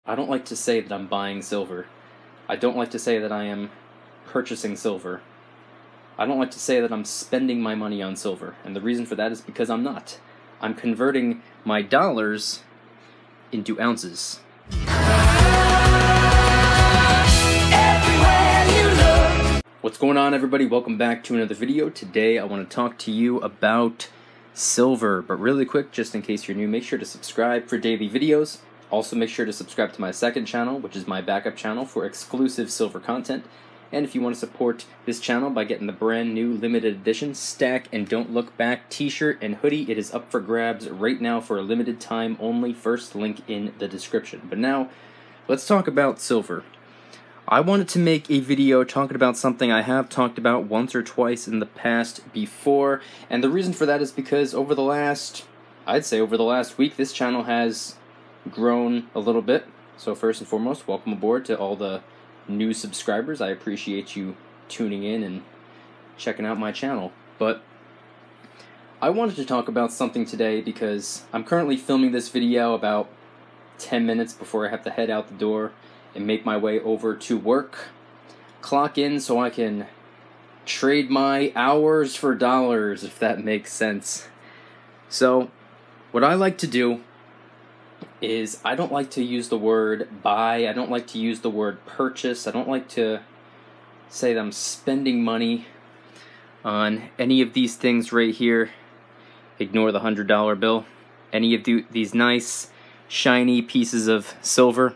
I don't like to say that I'm buying silver. I don't like to say that I am purchasing silver. I don't like to say that I'm spending my money on silver. And the reason for that is because I'm not. I'm converting my dollars into ounces. What's going on, everybody? Welcome back to another video. Today I want to talk to you about silver. But really quick, just in case you're new, make sure to subscribe for daily videos. Also, make sure to subscribe to my second channel, which is my backup channel for exclusive silver content. And if you want to support this channel by getting the brand new limited edition Stack and Don't Look Back t-shirt and hoodie, it is up for grabs right now for a limited time only. First link in the description. But now, let's talk about silver. I wanted to make a video talking about something I have talked about once or twice in the past before, and the reason for that is because over the last week, this channel has grown a little bit. So first and foremost, welcome aboard to all the new subscribers. I appreciate you tuning in and checking out my channel. But I wanted to talk about something today because I'm currently filming this video about 10 minutes before I have to head out the door and make my way over to work. Clock in so I can trade my hours for dollars, if that makes sense. So what I like to do is I don't like to use the word buy. I don't like to use the word purchase. I don't like to say that I'm spending money on any of these things right here. Ignore the $100 bill. Any of these nice, shiny pieces of silver.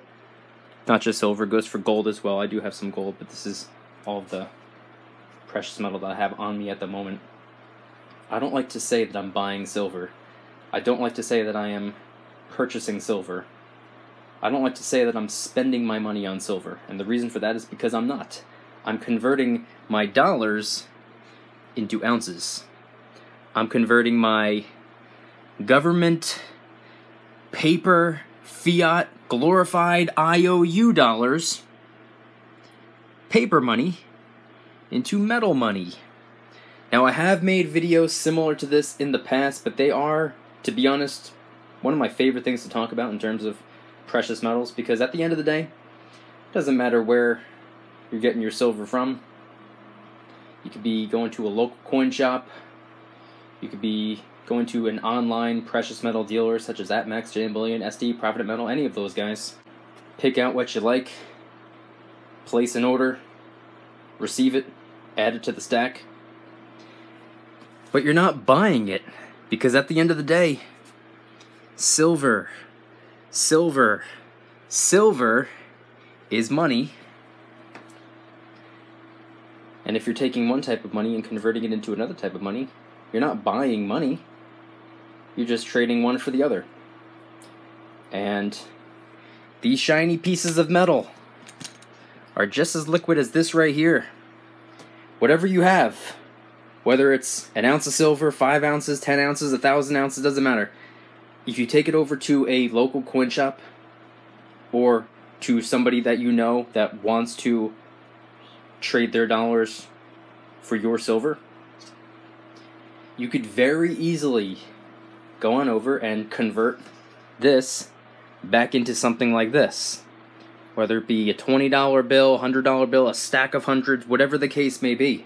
Not just silver, goes for gold as well. I do have some gold, but this is all of the precious metal that I have on me at the moment. I don't like to say that I'm buying silver. I don't like to say that I am purchasing silver. I don't like to say that I'm spending my money on silver. And the reason for that is because I'm not. I'm converting my dollars into ounces. I'm converting my government, paper, fiat, glorified IOU dollars, paper money, into metal money. Now, I have made videos similar to this in the past, but they are, to be honest, one of my favorite things to talk about in terms of precious metals, because at the end of the day, it doesn't matter where you're getting your silver from. You could be going to a local coin shop. You could be going to an online precious metal dealer such as APMEX, JM Bullion, SD, Provident Metal, any of those guys. Pick out what you like, place an order, receive it, add it to the stack. But you're not buying it, because at the end of the day, silver is money. And if you're taking one type of money and converting it into another type of money, you're not buying money. You're just trading one for the other. And these shiny pieces of metal are just as liquid as this right here. Whatever you have, whether it's an ounce of silver, 5 ounces, 10 ounces, 1,000 ounces, doesn't matter. If you take it over to a local coin shop or to somebody that you know that wants to trade their dollars for your silver, you could very easily go on over and convert this back into something like this. Whether it be a $20 bill, $100 bill, a stack of hundreds, whatever the case may be.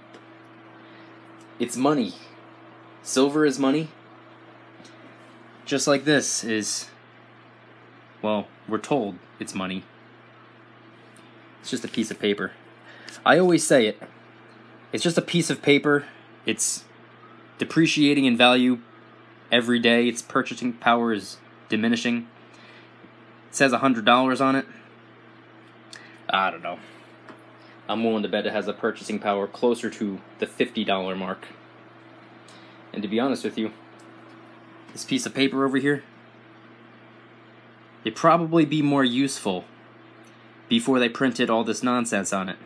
It's money. Silver is money. Just like this is, well, we're told it's money. It's just a piece of paper. I always say it. It's just a piece of paper. It's depreciating in value every day. Its purchasing power is diminishing. It says $100 on it. I don't know. I'm willing to bet it has a purchasing power closer to the $50 mark. And to be honest with you, this piece of paper over here, it'd probably be more useful before they printed all this nonsense on it.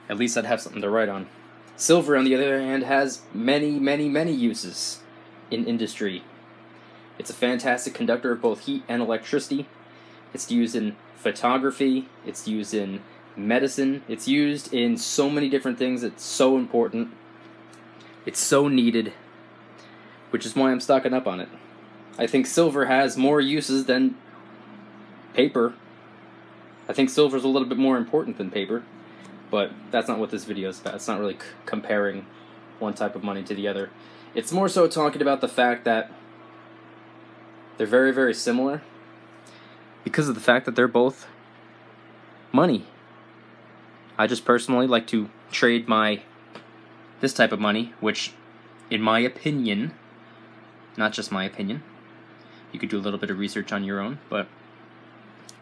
At least I'd have something to write on. Silver, on the other hand, has many, many, many uses in industry. It's a fantastic conductor of both heat and electricity. It's used in photography. It's used in medicine. It's used in so many different things. It's so important. It's so needed, which is why I'm stocking up on it. I think silver has more uses than paper. I think silver's a little bit more important than paper, but that's not what this video is about. It's not really comparing one type of money to the other. It's more so talking about the fact that they're very, very similar because of the fact that they're both money. I just personally like to trade this type of money, which, in my opinion, not just my opinion, you could do a little bit of research on your own, but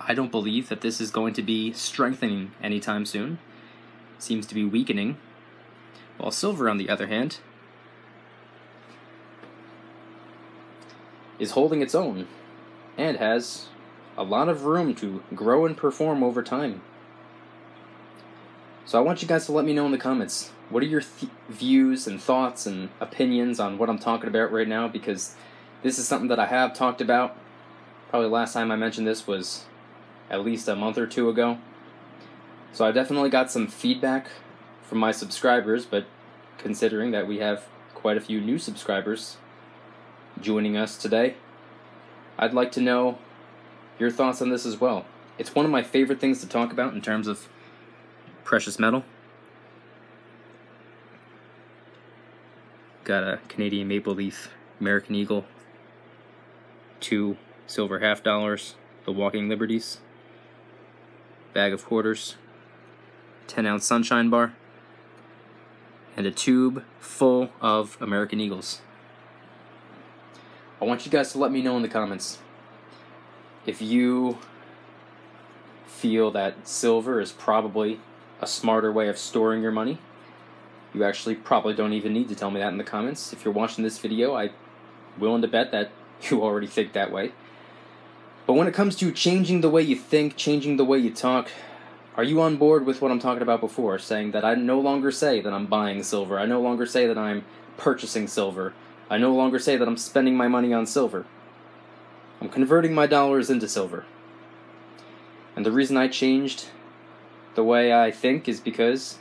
I don't believe that this is going to be strengthening anytime soon. It seems to be weakening. While silver, on the other hand, is holding its own and has a lot of room to grow and perform over time. So I want you guys to let me know in the comments, what are your views and thoughts and opinions on what I'm talking about right now, because this is something that I have talked about. Probably the last time I mentioned this was at least a month or two ago. So I definitely got some feedback from my subscribers, but considering that we have quite a few new subscribers joining us today, I'd like to know your thoughts on this as well. It's one of my favorite things to talk about in terms of precious metal. Got a Canadian Maple Leaf, American Eagle, 2 silver $half, the Walking Liberties, bag of quarters, 10-ounce Sunshine Bar, and a tube full of American Eagles. I want you guys to let me know in the comments if you feel that silver is probably a smarter way of storing your money. You actually probably don't even need to tell me that in the comments. If you're watching this video, I'm willing to bet that you already think that way. But when it comes to changing the way you think, changing the way you talk, are you on board with what I'm talking about before? Saying that I no longer say that I'm buying silver. I no longer say that I'm purchasing silver. I no longer say that I'm spending my money on silver. I'm converting my dollars into silver. And the reason I changed the way I think is because,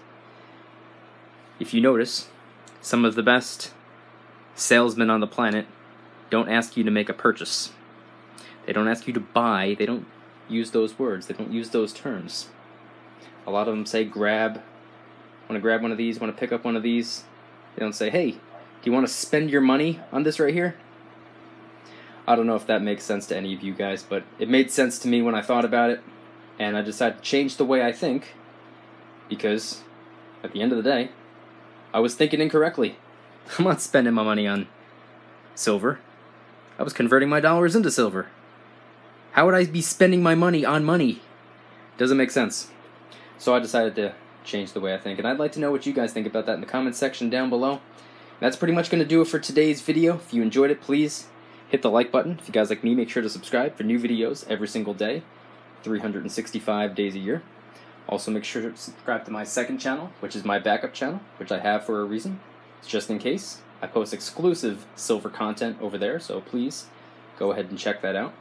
if you notice, some of the best salesmen on the planet don't ask you to make a purchase. They don't ask you to buy. They don't use those words. They don't use those terms. A lot of them say want to grab one of these, want to pick up one of these. They don't say, hey, do you want to spend your money on this right here? I don't know if that makes sense to any of you guys, but it made sense to me when I thought about it, and I decided to change the way I think, because at the end of the day, I was thinking incorrectly. I'm not spending my money on silver. I was converting my dollars into silver. How would I be spending my money on money? Doesn't make sense. So I decided to change the way I think, and I'd like to know what you guys think about that in the comments section down below. That's pretty much going to do it for today's video. If you enjoyed it, please hit the like button. If you guys like me, make sure to subscribe for new videos every single day, 365 days a year. Also, make sure to subscribe to my second channel, which is my backup channel, which I have for a reason. It's just in case. I post exclusive silver content over there, so please go ahead and check that out.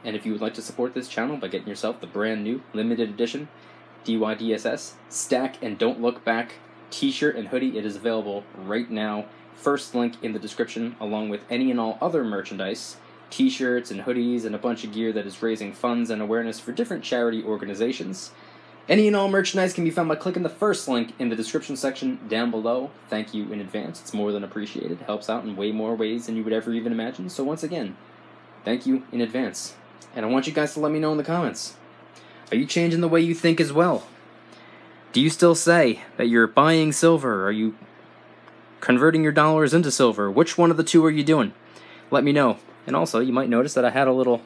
And if you would like to support this channel by getting yourself the brand new limited edition DYDSS Stack and Don't Look Back t-shirt and hoodie, it is available right now. First link in the description, along with any and all other merchandise, t-shirts and hoodies and a bunch of gear that is raising funds and awareness for different charity organizations. Any and all merchandise can be found by clicking the first link in the description section down below. Thank you in advance. It's more than appreciated. It helps out in way more ways than you would ever even imagine. So once again, thank you in advance. And I want you guys to let me know in the comments. Are you changing the way you think as well? Do you still say that you're buying silver? Are you converting your dollars into silver? Which one of the two are you doing? Let me know. And also, you might notice that I had a little...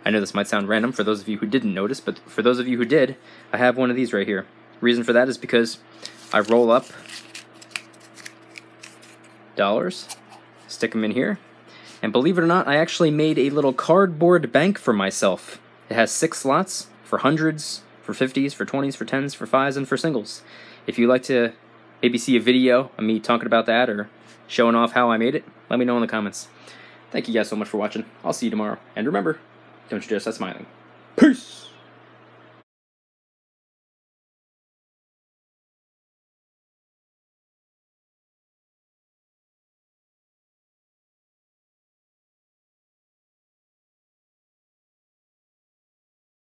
I know this might sound random for those of you who didn't notice, but for those of you who did, I have one of these right here. Reason for that is because I roll up dollars, stick them in here, and believe it or not, I actually made a little cardboard bank for myself. It has 6 slots for hundreds, for 50s, for 20s, for 10s, for 5s, and for singles. If you'd like to maybe see a video of me talking about that or showing off how I made it, let me know in the comments. Thank you guys so much for watching. I'll see you tomorrow. And remember, don't you dare stop smiling. Peace!